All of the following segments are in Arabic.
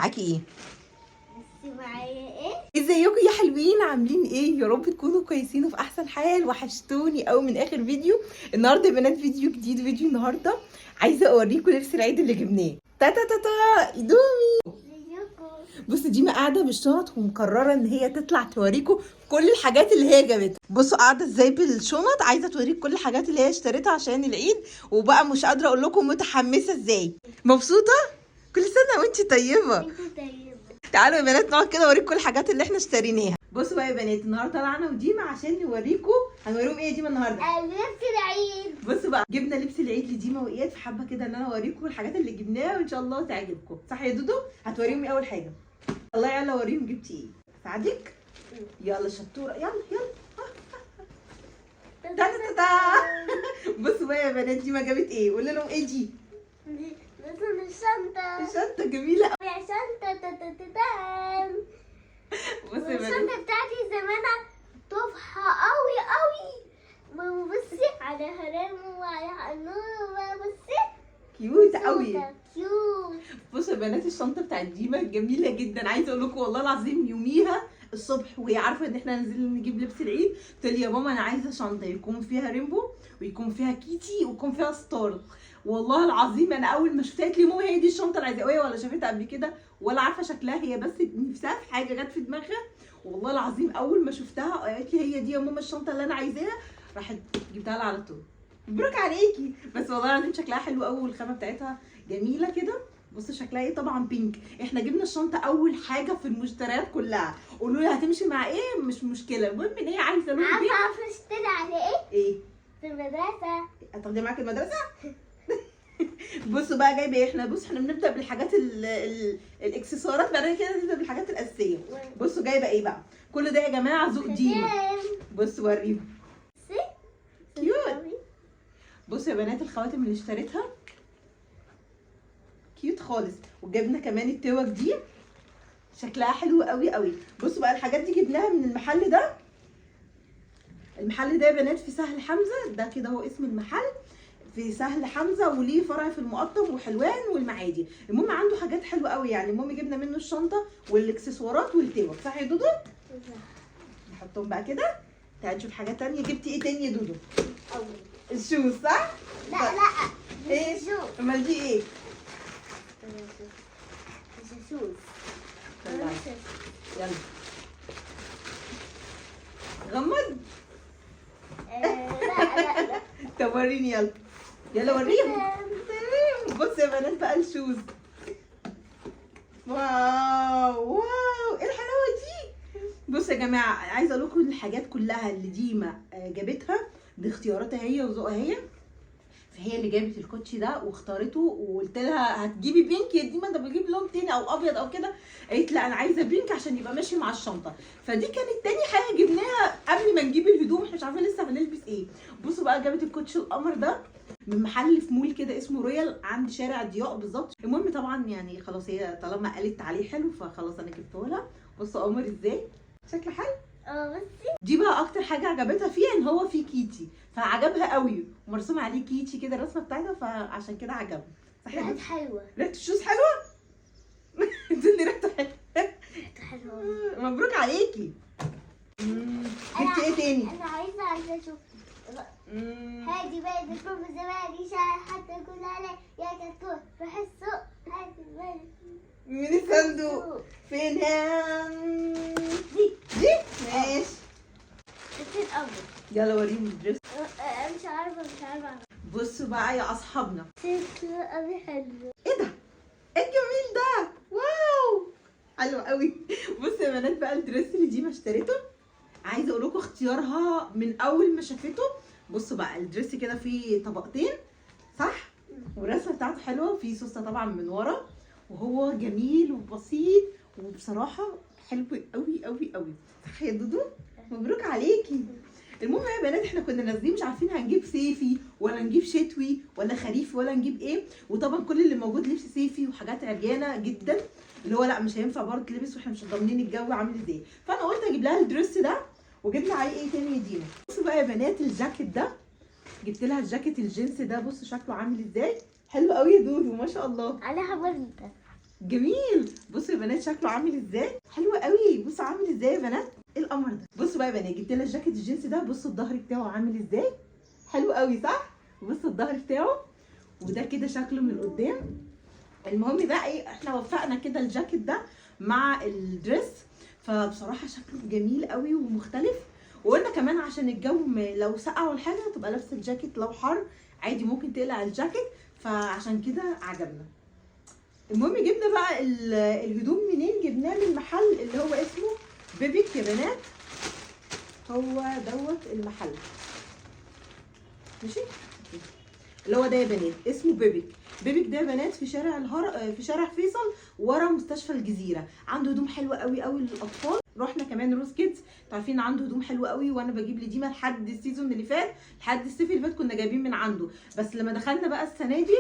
معاكي ايه؟ بس معايا ايه؟ ازيكم يا حلوين؟ عاملين ايه؟ يا رب تكونوا كويسين وفي احسن حال. وحشتوني قوي من اخر فيديو. النهارده يا بنات فيديو جديد. فيديو النهارده عايزه اوريكم لبس العيد اللي جبناه. تا تا تا تا دومي. بصوا ديما قاعده بالشنط ومقرره ان هي تطلع توريكم كل الحاجات اللي هي جابتها. بصوا قاعده ازاي بالشنط، عايزه توريك كل الحاجات اللي هي اشتريتها عشان العيد. وبقى مش قادره اقول لكم متحمسه ازاي. مبسوطه؟ كل سنه وانتي طيبه. انت طيبة. تعالوا يا بنات نقعد كده اوريكم كل الحاجات اللي احنا اشتريناها. بصوا بقى يا بنات، النهارده طلعنا وديما عشان نوريكم. هنوريهم ايه يا ديما النهارده؟ لبس العيد. بصوا بقى، جبنا لبس العيد لديما واياد، فحابه كده ان انا اوريكم الحاجات اللي جبناها وان شاء الله تعجبكم. صح يا دودو؟ هتوريهم ايه اول حاجه؟ الله يلا وريهم جبتي ايه. ساعدك؟ يلا شطوره، يلا يلا. تا تا تا. بصوا بقى يا بنات، ديما جابت ايه؟ قولي لهم ايه دي؟ مثلا الشنطة. الشنطه جميله. يا شنطة تا تا تا تا. بصوا يا بنات، الشنطة بتاعتي زمانها طفحة قوي قوي. بصي على هرام وعلى حنون. بصي كيوت قوي. كيوت. بصوا يا بنات، الشنطه بتاعت ديما جميله جدا. عايزه اقول لكم والله العظيم يوميها الصبح وهي عارفه ان احنا نازلين نجيب لبس العيد، قلت لي يا ماما انا عايزه شنطه يكون فيها ريمبو ويكون فيها كيتي ويكون فيها ستار. والله العظيم انا اول ما شفتها قالت لي ماما هي دي الشنطه اللي عايزاها، ولا شافتها قبل كده ولا عارفه شكلها، هي بس نفسها في حاجه جت في دماغها. والله العظيم اول ما شفتها قالت لي هي دي يا ماما الشنطه اللي انا عايزاها، راحت جبتها لها على طول. مبروك عليكي. بس والله العظيم شكلها حلو قوي والخامه بتاعتها جميله كده. بصوا شكلها ايه، طبعا بينك. احنا جبنا الشنطه اول حاجه في المشتريات كلها. قولوا لي هتمشي مع ايه، مش مشكله، المهم ان هي عايزه لون بينك. عارفة اشتري على ايه؟ ايه؟ في المدرسة. هتاخديها معاكي المدرسه؟ بصوا بقى جايبه ايه. احنا بنبدا بالحاجات الاكسسوارات، بعدين كده نبدا بالحاجات الاساسيه. بصوا جايبه ايه بقى. كل ده يا جماعه ذوق ديما. بصوا وريهم. كيوت. بصوا يا بنات الخواتم اللي اشتريتها كيوت خالص. وجبنا كمان التوك دي شكلها حلو قوي قوي. بصوا بقى الحاجات دي جبناها من المحل ده. المحل ده يا بنات في سهل حمزه، ده كده هو اسم المحل، في سهل حمزه وليه فرع في المقطم وحلوان والمعادي. المهم عنده حاجات حلوه قوي يعني. المهم جبنا منه الشنطه والاكسسوارات والتوك. صح يا دودو؟ نحطهم بقى كده. تعالي نشوف حاجه تانية. جبتي ايه تاني يا دودو؟ الشوز صح؟ لا لا. ايه؟ امال دي ايه؟ شوز. يلا غمض. لا لا. طب وريني يلا. يلا وريهم. بص يا بنات بقى الشوز. واو واو ايه الحلاوه دي. بصوا يا جماعه، عايزه اقول لكم الحاجات كلها اللي ديما جابتها دي اختياراتها هي وذوقها هي. فهي اللي جابت الكوتشي ده واختارته، وقلت لها هتجيبي بينك يا ديما، ده بجيب لون تاني او ابيض او كده. قالت لا انا عايزه بينك عشان يبقى ماشي مع الشنطه. فدي كانت تاني حاجه جبناها قبل ما نجيب الهدوم. احنا مش عارفين لسه هنلبس ايه. بصوا بقى جابت الكوتشي القمر ده من محل في مول كده اسمه رويال عند شارع ضياء بالظبط. المهم طبعا يعني خلاص هي طالما قالت عليه حلو فخلاص انا جبته لها. بصوا قمر ازاي شكله حلو. بصي دي بقى اكتر حاجه عجبتها فيها ان هو فيه كيتي، فعجبها قوي ومرسوم عليه كيتي كده الرسمه بتاعتها، فعشان كده عجبها. صح يا ريحة دودو؟ حلوة. ريحه الشوز حلوه. تقولي ريحته حلوه. ريحته حلوة. مبروك عليكي. جبتي ايه تاني؟ أنا عايزة أشوف. هادي بقى بتكون في زمان يشعر حتى يكون عليه يا كتكوت بحسه. هادي بقى من الصندوق فين دي ماشي. كتير أبيض. يلا وريني الدريس. مش عارفة. بصوا بقى يا اصحابنا، شكله أبي حلو. ايه ده؟ ايه الجميل ده؟ واو حلو قوي. بصوا يا بنات بقى الدريس اللي ديما اشتريته، عايزه اقول لكم اختيارها من اول ما شافته. بصوا بقى الدريس كده فيه طبقتين صح، والرسمه بتاعته حلوه، فيه سوسته طبعا من ورا، وهو جميل وبسيط وبصراحه حلو قوي قوي قوي. صح يا دودو؟ مبروك عليكي. المهم يا بنات احنا كنا نازلين مش عارفين هنجيب صيفي ولا نجيب شتوي ولا خريفي ولا نجيب ايه، وطبعا كل اللي موجود لبس صيفي وحاجات عريانه جدا، اللي هو لا مش هينفع برضه تلبس واحنا مش ضامنين الجو عامل ازاي. فانا قلت اجيب لها الدريس ده، وجبت لها عليه ايه تاني يا دينا. بصوا بقى يا بنات الجاكيت ده، جبت لها الجاكيت الجينز ده. بصوا شكله عامل ازاي، حلو قوي يا دودو ما شاء الله. عليها بردة. جميل. بصوا يا بنات شكله عامل ازاي، حلو قوي. بصوا عامل ازاي يا بنات، ايه القمر ده. بصوا بقى يا بنات جبت لها الجاكيت الجينز ده. بصوا الظهر بتاعه عامل ازاي، حلو قوي صح. بصوا الظهر بتاعه، وده كده شكله من قدام. المهم بقى ايه، احنا وفقنا كده الجاكيت ده مع الدريس، فبصراحه شكله جميل قوي ومختلف. وقلنا كمان عشان الجو لو سقع ولا حاجه تبقى لابسه الجاكيت، لو حر عادي ممكن تقلع الجاكيت، فعشان كده عجبنا. المهم جبنا بقى الهدوم منين، جبناه من محل اللي هو اسمه بيبيك يا بنات. هو دوت المحل ماشي، اللي هو ده يا بنات اسمه بيبيك. بيبيك ده يا بنات في شارع في شارع فيصل ورا مستشفى الجزيره. عنده هدوم حلوه قوي قوي للاطفال. رحنا كمان روز كيدز، عارفين عنده هدوم حلوه قوي، وانا بجيب لديما لحد السيزون اللي فات، لحد الصيف اللي فات كنا جايبين من عنده. بس لما دخلنا بقى السنه دي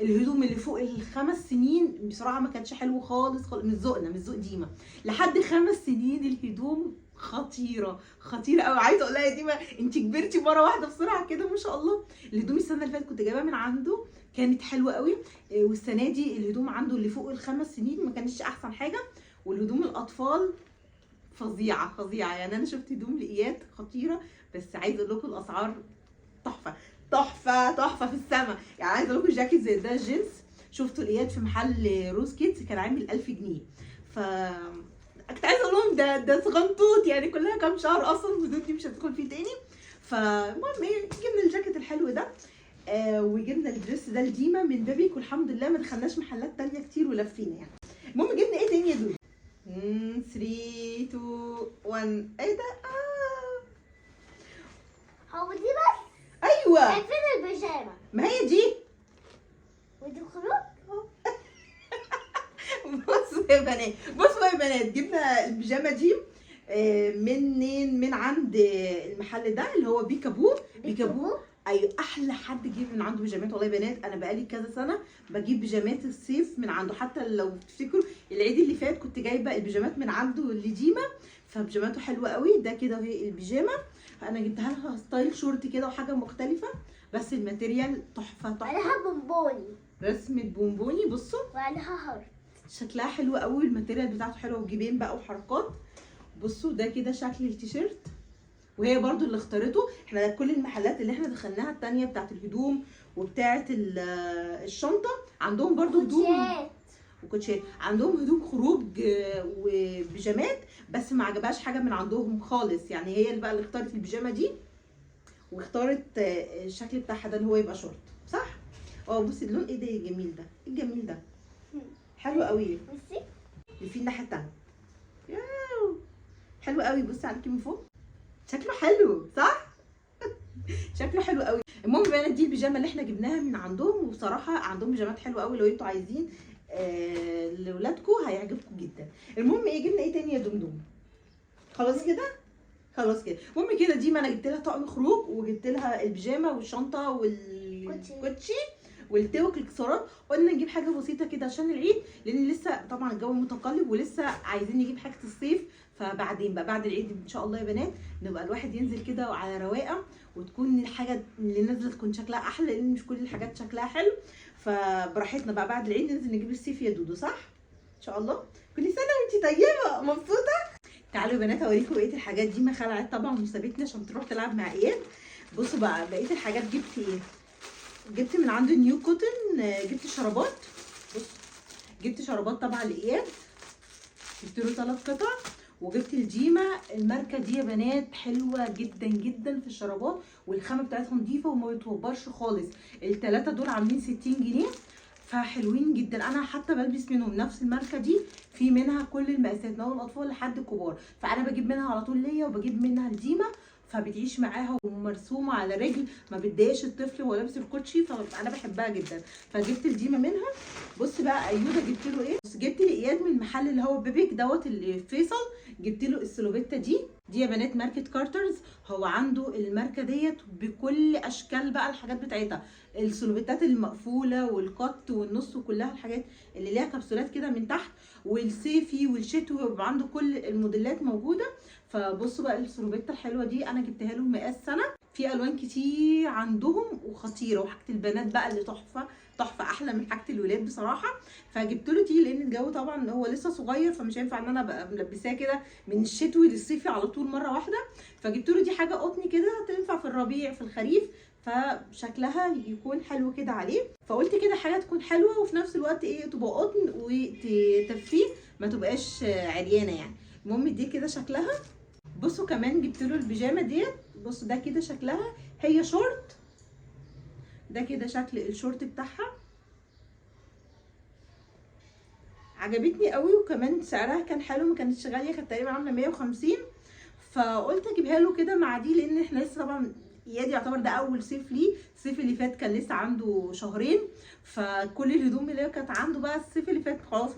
الهدوم اللي فوق ال5 سنين بصراحه ما كانتش حلوه خالص خالص، مش ذوقنا، مش ذوق ديما. لحد 5 سنين الهدوم خطيره خطيره قوي. عايزه اقول لها يا ديما انت كبرتي مره واحده بسرعه كده ما شاء الله. الهدوم السنه اللي فاتت كنت جايباها من عنده كانت حلوه قوي، والسنه دي الهدوم عنده اللي فوق ال5 سنين ما كانتش احسن حاجه. والهدوم الاطفال فظيعه فظيعه، يعني انا شفت هدوم لايات خطيره. بس عايزه اقول لكم الاسعار تحفه تحفه تحفه في السما. يعني عايزه اقول لكم جاكيت زي ده جينز شفته لايات في محل روز كيدز كان عامل 1000 جنيه. ف كنت عايزه اقول لهم ده صغنطوط، يعني كلها كام شهر اصلا الهدوم دي مش هتدخل فيه تاني. فالمهم ايه، جبنا الجاكيت الحلو ده وجبنا الدريس ده لديما من بيبيك، والحمد لله ما دخلناش محلات تانية كتير ولفينا يعني. المهم جبنا ايه تاني يا دودو؟ 3 2 1 ايه ده؟ هو دي بس؟ ايوه فين البيجامه؟ ما هي دي. ودي الخروج؟ بصوا يا بنات، بصوا يا بنات جبنا البيجامه دي منين؟ من عند المحل ده اللي هو بيكابو. بيكابو ايوه، احلى حد جيب من عنده بيجامات والله يا بنات. انا بقالي كذا سنه بجيب بيجامات الصيف من عنده. حتى لو تفتكروا العيد اللي فات كنت جايبه البيجامات من عنده لديما، فبيجاماته حلوه قوي. ده كده هي البيجامه، انا جبتها لها ستايل شورت كده وحاجه مختلفه، بس الماتيريال تحفه تحفه. عليها بونبوني، رسمه بونبوني. بصوا وعليها هارت، شكلها حلو قوي، الماتيريال بتاعته حلوه وجيبين بقى وحركات. بصوا ده كده شكل التيشيرت، وهي برضو اللي اختارته. احنا كل المحلات اللي احنا دخلناها التانية بتاعت الهدوم وبتاعت الشنطه عندهم برضو هدوم وكوتشات، عندهم هدوم خروج وبيجامات، بس ما عجبهاش حاجه من عندهم خالص. يعني هي اللي بقى اللي اختارت البيجامه دي، واختارت الشكل بتاعها ده اللي هو يبقى شورت صح. بصي اللون ايه ده الجميل ده، ايه الجميل ده، حلو قوي. بصي اللي فيه الناحيه التانيه حلو قوي. بصي عليكي من فوق شكله حلو صح. شكله حلو قوي. المهم بقى دي البيجامه اللي احنا جبناها من عندهم، وبصراحه عندهم بيجامات حلوه قوي لو انتوا عايزين لاولادكم هيعجبكم جدا. المهم ايه، جبنا ايه تاني يا دمدم؟ خلاص كده خلاص كده. المهم كده دي ما انا جبت لها طقم خروج، وجبت لها البيجامه والشنطه والكوتشي والتوك الاكسسوارات. قلنا نجيب حاجه بسيطه كده عشان العيد، لان لسه طبعا الجو متقلب ولسه عايزين نجيب حاجه الصيف. فبعدين بقى بعد العيد ان شاء الله يا بنات نبقى الواحد ينزل كده على رواقه، وتكون الحاجه اللي نازله تكون شكلها احلى، لان مش كل الحاجات شكلها حلو. فبراحتنا بقى بعد العيد ننزل نجيب الصيف يا دودو صح ان شاء الله. كل سنه وانتي طيبه مبسوطه. تعالوا يا بنات اوريكم بقيه الحاجات دي. ما خلعت طبعا وسابتني عشان تروح تلعب مع اياد. بصوا بقى بقيه الحاجات جبت ايه. جبت من عند نيو كوتن، جبت شرابات. بص جبت شرابات طبعا لاياد، جبت له 3 قطع. وجبت الجيمه الماركه دي يا بنات حلوه جدا جدا في الشرابات، والخامه بتاعتها نظيفه وما بتوبرش خالص. ال3 دول عاملين 60 جنيه، فحلوين جدا. انا حتى بلبس منهم نفس الماركه دي، في منها كل المقاسات من اول الاطفال لحد الكبار، فانا بجيب منها على طول ليا، وبجيب منها الديمه فبتعيش معاها ومرسومه على رجل، ما بتضايقش الطفل وهو لابس الكوتشي، فانا بحبها جدا فجبت الديمه منها. بص بقى ايوده جبت له ايه، بص جبت لاياد من المحل اللي هو بيبيك دوت اللي في فيصل، جبت له السلوبيتا دي يا بنات ماركه كارترز. هو عنده الماركه ديت بكل اشكال بقى الحاجات بتاعتها، السلوبيتات المقفوله والقط والنص وكلها الحاجات اللي ليها كبسولات كده من تحت، والصيفي والشتوي بيبقى عنده كل الموديلات موجوده. فبصوا بقى السروبيتا الحلوه دي انا جبتها لهم مقاس سنه، في الوان كتير عندهم وخطيره، وحاجه البنات بقى اللي تحفه تحفه، احلى من حاجه الولاد بصراحه. فجبت له دي لان الجو طبعا هو لسه صغير، فمش هينفع ان انا ابقى ملبساه كده من الشتوي للصيفي على طول مره واحده. فجبت له دي حاجه قطني كده تنفع في الربيع في الخريف، فشكلها يكون حلو كده عليه. فقلت كده حاجه تكون حلوه وفي نفس الوقت ايه تبقى قطن وتدفيه ما تبقاش عريانه يعني. المهم دي كده شكلها. بصوا كمان جبت له البيجامه ديت، بصوا ده كده شكلها، هي شورت، ده كده شكل الشورت بتاعها، عجبتني قوي وكمان سعرها كان حلو، ما كانتش غاليه، كانت تقريبا عامله 150. فقلت اجيبها له كده مع دي، لان احنا لسه طبعا اياد يعتبر ده اول صيف ليه، الصيف اللي فات كان لسه عنده شهرين، فكل الهدوم اللي كانت عنده بقى الصيف اللي فات خلاص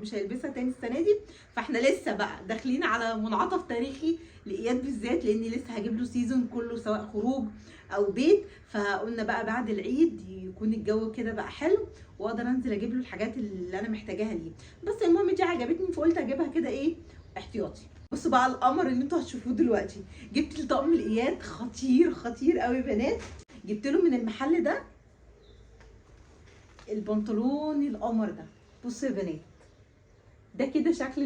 مش هيلبسها تاني السنه دي. فاحنا لسه بقى داخلين على منعطف تاريخي لاياد بالذات، لاني لسه هجيب له سيزون كله سواء خروج او بيت. فقلنا بقى بعد العيد يكون الجو كده بقى حلو واقدر انزل اجيب له الحاجات اللي انا محتاجاها ليه. بس المهم دي عجبتني فقلت اجيبها كده ايه احتياطي. بصوا بقى القمر اللي انتوا هتشوفوه دلوقتي، جبت الطقم الاياد خطير خطير قوي بنات. جبت له من المحل ده البنطلون القمر ده، بصوا يا بنات ده كده شكل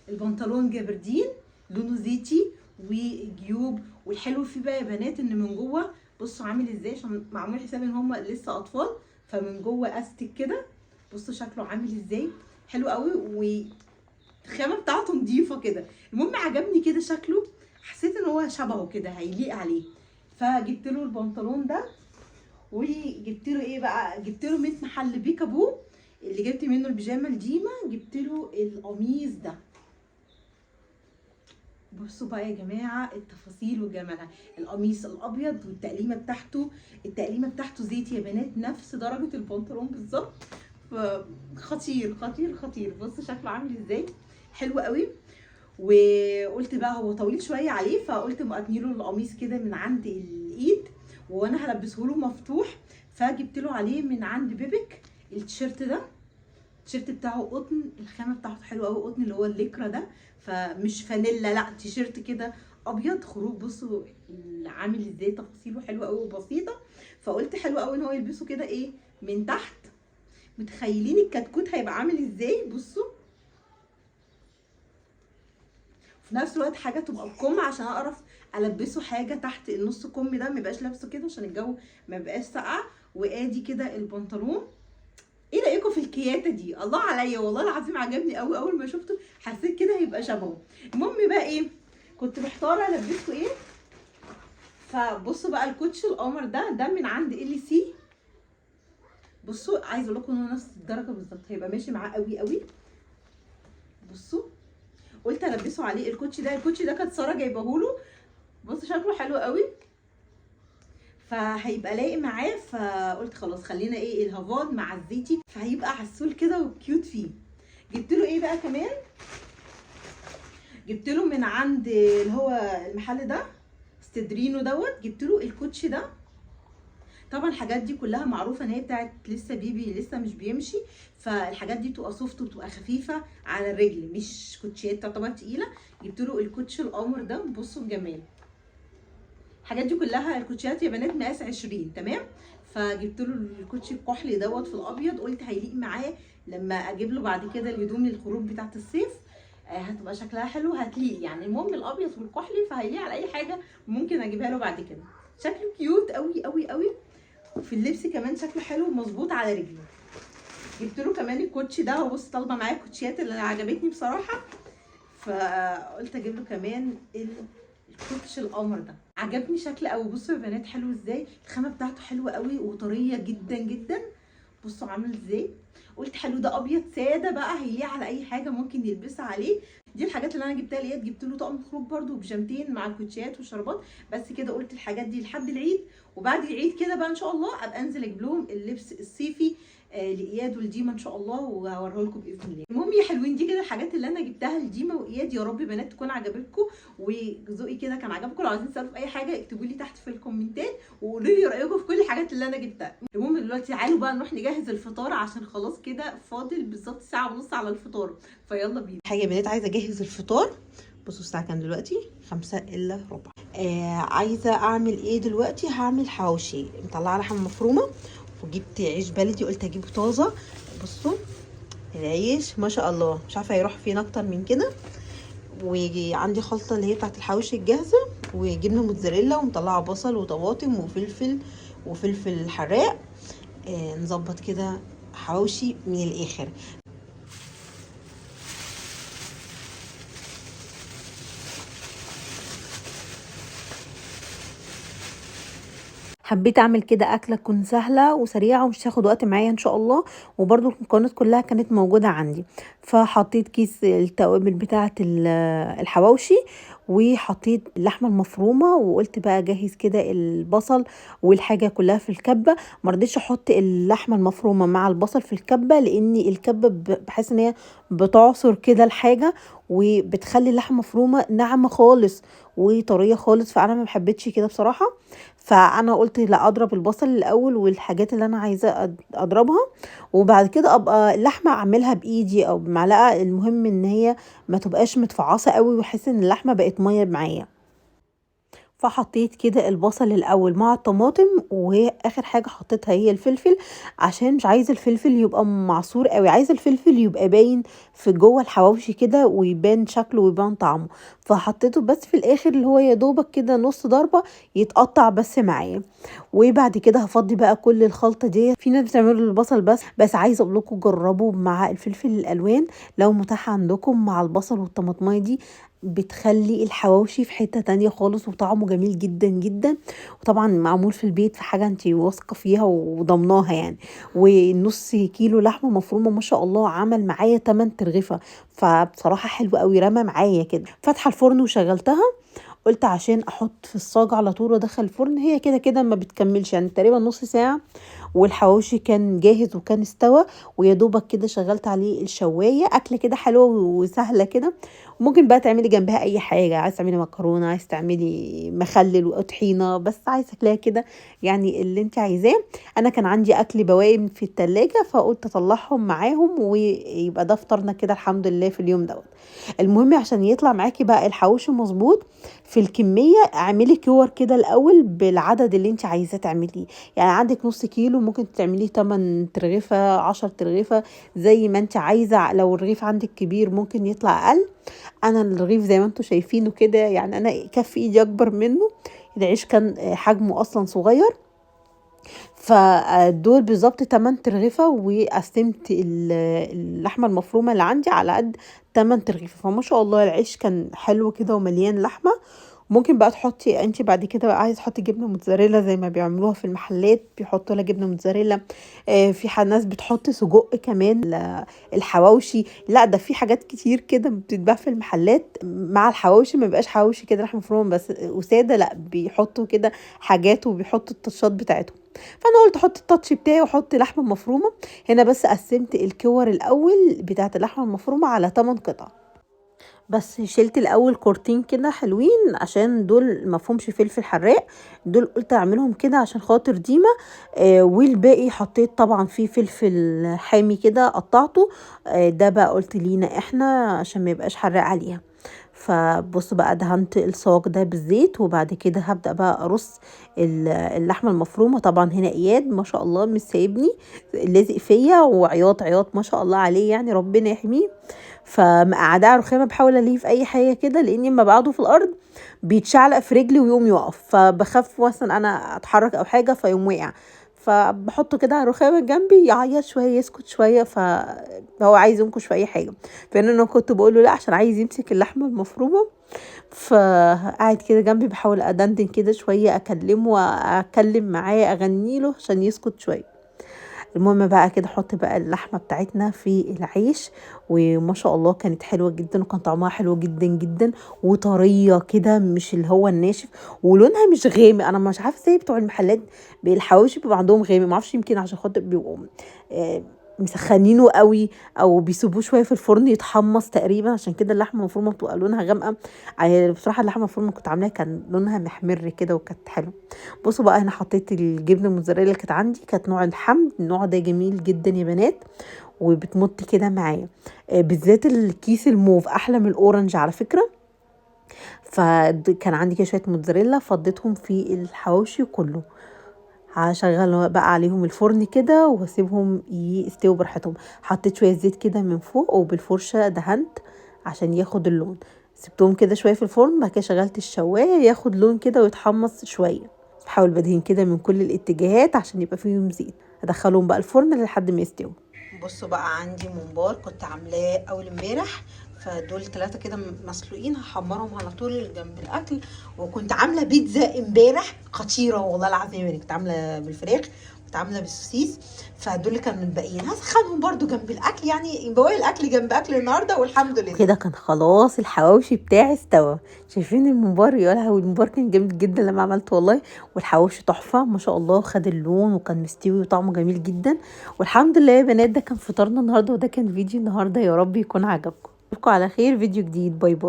البنطلون جبردين لونه زيتي وجيوب، والحلو فيه بقى يا بنات ان من جوه بصوا عامل ازاي، عشان معمول حساب ان هم لسه اطفال، فمن جوه استك كده، بصوا شكله عامل ازاي حلو قوي، والخامه بتاعته نضيفه كده. المهم عجبني كده شكله، حسيت ان هو شبهه كده هيليق عليه، فجبت له البنطلون ده. وجبت له ايه بقى، جبت له من محل بيكابو اللي جبت منه البيجامه الديمه، جبت له القميص ده. بصوا بقى يا جماعه التفاصيل وجمالها، القميص الابيض والتقليمه بتاعته زيتي يا بنات، نفس درجه البنطلون بالظبط، خطير خطير خطير. بصوا شكله عامل ازاي حلو قوي. وقلت بقى هو طويل شويه عليه، فقلت مقتني له القميص كده من عند الايد وانا هلبسه له مفتوح، فجبت له عليه من عند بيبك التيشيرت ده. التيشيرت بتاعه قطن، الخامه بتاعته حلوه قوي، قطن اللي هو الليكرا ده، فمش فانيلا لا تيشيرت كده ابيض خروج. بصوا عامل ازاي تفاصيله حلوه قوي وبسيطه، فقلت حلو قوي ان هو يلبسه كده ايه من تحت. متخيلين الكتكوت هيبقى عامل ازاي؟ بصوا في نفس الوقت حاجه تبقى بكم عشان اعرف البسه حاجه تحت النص كم ده، ما يبقاش لابسه كده عشان الجو ما يبقاش ساقع. وادي كده البنطلون. ايه رايكم في الكياته دي؟ الله عليا والله العظيم عجبني قوي، اول ما شفته حسيت كده هيبقى شبهه. المهم بقى ايه، كنت محتاره البسه ايه، فبصوا بقى الكوتش القمر ده من عند ال سي. بصوا عايزه اقول لكم انه نفس الدرجه بالظبط، هيبقى ماشي معاه قوي قوي. بصوا قلت البسه عليه الكوتش ده كانت ساره جايبهوله، بصوا شكله حلو قوي فهيبقى لايق معاه، فقلت خلاص خلينا ايه الهافان مع الزيتي، فهيبقى عسول كده وكيوت فيه. جبت له ايه بقى كمان، جبت له من عند اللي هو المحل ده استدرينو دوت، جبت له الكوتش ده. طبعا الحاجات دي كلها معروفه ان هي بتاعت لسه بيبي لسه مش بيمشي، فالحاجات دي بتبقى سوفت وبتبقى خفيفه على الرجل، مش كوتشيات تعتبر تقيله. جبت له الكوتش القمر ده، بصوا الجمال. الحاجات دي كلها الكوتشيات يا بنات مقاس 20 تمام. فجبت له الكوتشي الكحلي دوت في الابيض، قلت هيليق معاه لما اجيب له بعد كده الهدوم للخروج بتاعت الصيف، هتبقى شكلها حلو هتليق يعني. المهم الابيض والكحلي فهيليق على اي حاجه ممكن اجيبها له بعد كده. شكله كيوت قوي قوي قوي، في اللبس كمان شكله حلو ومظبوط على رجله. جبت له كمان الكوتشي ده، وبص طالبه معايا الكوتشيات اللي عجبتني بصراحه، فقلت اجيب له كمان الكوتش القمر ده. عجبني شكل قوي. بصوا يا بنات حلو ازاي، الخامه بتاعته حلوه قوي وطريه جدا جدا. بصوا عامل ازاي، قلت حلو ده ابيض ساده بقى هيليق على اي حاجه ممكن يلبسها عليه. دي الحاجات اللي انا جبتها لياد. جبت له طقم خروج برده وبيجامتين مع الكوتشيات والشرابات بس كده. قلت الحاجات دي لحد العيد، وبعد العيد كده بقى ان شاء الله ابقى انزل اجيب لهم اللبس الصيفي لاياد ولديما ان شاء الله، وهوريه لكم باذن الله. المهم يا حلوين دي كده الحاجات اللي انا جبتها لديما واياد. يا رب بنات تكون عجبتكم وذوقي كده كان عجبكم. لو عايزين تسالوا في اي حاجه اكتبوا لي تحت في الكومنتات وقولوا لي رايكم في كل الحاجات اللي انا جبتها. المهم دلوقتي تعالوا بقى نروح نجهز الفطار عشان خلاص كده فاضل بالظبط ساعه ونص على الفطار، فيلا بينا. حاجه يا بنات عايزه اجهز الفطار. بصوا الساعه كام دلوقتي؟ 5:45. عايزه اعمل ايه دلوقتي؟ هعمل حواوشي. مطلعه لحمه مفرومه وجبت عيش بلدي، قلت اجيبه طازه. بصوا العيش ما شاء الله، مش عارفه هيروح فين اكتر من كده. وعندي خلطه اللي هي بتاعت الحواوشي الجاهزه، وجبنه موتزاريلا، ومطلعه بصل وطماطم وفلفل حراق. نظبط كده حواوشي من الاخر. حبيت اعمل كده اكله تكون سهله وسريعه ومش تاخد وقت معايا ان شاء الله، وبرده المكونات كلها كانت موجوده عندي. فحطيت كيس التوابل بتاعه الحواوشي، وحطيت اللحمه المفرومه، وقلت بقى اجهز كده البصل والحاجه كلها في الكبه. ما رضيتش احط اللحمه المفرومه مع البصل في الكبه، لان الكبه بحس ان هي بتعصر كده الحاجه، وبتخلي اللحمه المفرومه ناعمه خالص وطريه خالص، فانا ما حبيتش كده بصراحه. فانا قلت لا، اضرب البصل الاول والحاجات اللي انا عايزه اضربها، وبعد كده ابقى اللحمه اعملها بايدي او بمعلقه. المهم ان هي ما تبقاش متفعصه قوي واحس ان اللحمه بقت ميه معايا. فحطيت كده البصل الاول مع الطماطم، واخر حاجه حطيتها هي الفلفل، عشان مش عايزه الفلفل يبقى معصور قوي، عايزه الفلفل يبقى باين في جوه الحواوشي كده، ويبان شكله ويبان طعمه. فحطيته بس في الاخر، اللي هو يا دوبك كده نص ضربه يتقطع بس معايا. وبعد كده هفضي بقى كل الخلطه دي. في ناس بتعمله البصل بس عايزه اقول لكم جربوا مع الفلفل الالوان لو متاح عندكم، مع البصل والطماطمايه دي بتخلي الحواوشي في حتة تانية خالص، وطعمه جميل جدا جدا. وطبعا معمول في البيت، في حاجة انتي واثقة فيها وضمناها يعني. ونص كيلو لحمة مفرومة ما شاء الله عمل معايا 8 ترغفة، فبصراحة حلو قوي، رمى معايا كده. فاتحة الفرن وشغلتها، قلت عشان احط في الصاج على طول وادخل الفرن. هي كده كده ما بتكملش يعني، تقريبا نص ساعة والحواوشي كان جاهز وكان استوى. ويا دوبك كده شغلت عليه الشوايه. اكله كده حلوه وسهله كده. ممكن بقى تعملي جنبها اي حاجه، عايز تعملي مكرونه، عايز تعملي مخلل وطحينه، بس عايزه تاكليها كده يعني اللي انت عايزاه. انا كان عندي اكل بواقي في التلاجة، فقلت اطلعهم معاهم ويبقى ده فطرنا كده الحمد لله في اليوم دوت. المهم عشان يطلع معاكي بقى الحواوشي مظبوط في الكميه، اعملي كور كده الاول بالعدد اللي انت عايزاه تعمليه. يعني عندك نص كيلو ممكن تعمليه 8 ترغيفه، 10 ترغيفه، زي ما انت عايزه. لو الرغيف عندك كبير ممكن يطلع اقل. انا الرغيف زي ما انتم شايفينه كده يعني، انا كف ايدي اكبر منه. العيش كان حجمه اصلا صغير. فدول بالظبط 8 ترغيفه، وقسمت اللحمه المفرومه اللي عندي على قد 8 ترغيفه. فما شاء الله العيش كان حلو كده ومليان لحمه. ممكن بقى تحطي انت بعد كده بقى، عايز تحطي جبنه موتزاريلا زي ما بيعملوها في المحلات، بيحطوا لها جبنه موتزاريلا. في ناس بتحط سجق كمان الحواوشي. لا ده في حاجات كتير كده بتتباع في المحلات مع الحواوشي، ما بيبقاش حواوشي كده لحمه مفرومه بس وساده، لا بيحطوا كده حاجات وبيحطوا التاتشات بتاعتهم. فانا قلت احط التاتش بتاعي واحط لحمه مفرومه. هنا بس قسمت الكور الاول بتاعت اللحمه المفرومه على 8 قطع. بس شلت الاول كورتين كده حلوين، عشان دول مفهومش فلفل حراق. دول قلت اعملهم كده عشان خاطر ديما. والباقي حطيت طبعا فيه فلفل حامي كده قطعته. ده بقى قلت لينا احنا عشان ما يبقاش حراق عليها. فبص بقى دهنت الصاج ده بالزيت، وبعد كده هبدأ بقى ارص اللحمه المفرومه. طبعا هنا اياد ما شاء الله مش سايبني، لازق فيا وعياط عياط ما شاء الله عليه، يعني ربنا يحميه. فمقعداه على رخامه، بحاول اليه في اي حاجه كده، لاني لما بقعده في الارض بيتشعلق في رجلي ويقوم يقف، فبخاف مثلا انا اتحرك او حاجه فيقوم وقع. فبحطه كده على الرخامه جنبي، يعيط شويه يسكت شويه، فهو عايز ينكش في اي حاجه. فانا كنت بقول له لا، عشان عايز يمسك اللحمه المفرومه. فقاعد كده جنبي بحاول ادندن كده شويه، اكلمه واكلم معاه اغني له عشان يسكت شويه. المهم بقى كده احط بقى اللحمه بتاعتنا في العيش، وما شاء الله كانت حلوه جدا، وكان طعمها حلو جدا جدا وطريه كده، مش اللي هو الناشف. ولونها مش غامق. انا مش عارفه ازاي بتوع المحلات بالحواوشي بيبقى عندهم غامق، ما اعرفش، يمكن عشان خاطر بيبقوا مسخنينه قوي، او بيسيبوه شويه في الفرن يتحمص تقريبا، عشان كده اللحمه المفرومه بتبقى لونها غامقه. بصراحه اللحمه المفرومه كنت عاملاها كان لونها محمر كده وكانت حلوه. بصوا بقى هنا حطيت الجبنه الموتزاريلا اللي كانت عندي، كانت نوع الحمد. النوع ده جميل جدا يا بنات، وبتمط كده معايا. بالذات الكيس الموف احلى من الاورنج على فكره. فكان عندي كده شويه موتزاريلا فضيتهم في الحواوشي كله. هشغل بقى عليهم الفرن كده واسيبهم يستووا براحتهم. حطيت شويه زيت كده من فوق وبالفرشه دهنت عشان ياخد اللون. سبتهم كده شويه في الفرن، بعد كده شغلت الشوايه ياخد لون كده ويتحمص شويه. بحاول بدهن كده من كل الاتجاهات عشان يبقى فيهم زيت. ادخلهم بقى الفرن لحد ما يستووا. بصوا بقى، عندي ممبار كنت عاملاه اول امبارح، فدول 3 كده مسلوقين هحمرهم على طول جنب الاكل. وكنت عامله بيتزا امبارح خطيره والله العظيم، يعني كنت عامله بالفراخ، كنت عامله بالسوسيس، فدول اللي كانوا متبقيين هسخنهم برده جنب الاكل، يعني بواقي الاكل جنب اكل النهارده والحمد لله. كده كان خلاص الحواوشي بتاعي استوى. شايفين الممبار؟ يا لهوي الممبار كان جامد جدا لما عملته والله. والحواوشي تحفه ما شاء الله، خد اللون وكان مستوي وطعمه جميل جدا. والحمد لله يا بنات، ده كان فطارنا النهارده وده كان فيديو النهارده، يا رب يكون عجبكم. اشوفكم على خير فيديو جديد. باي باي.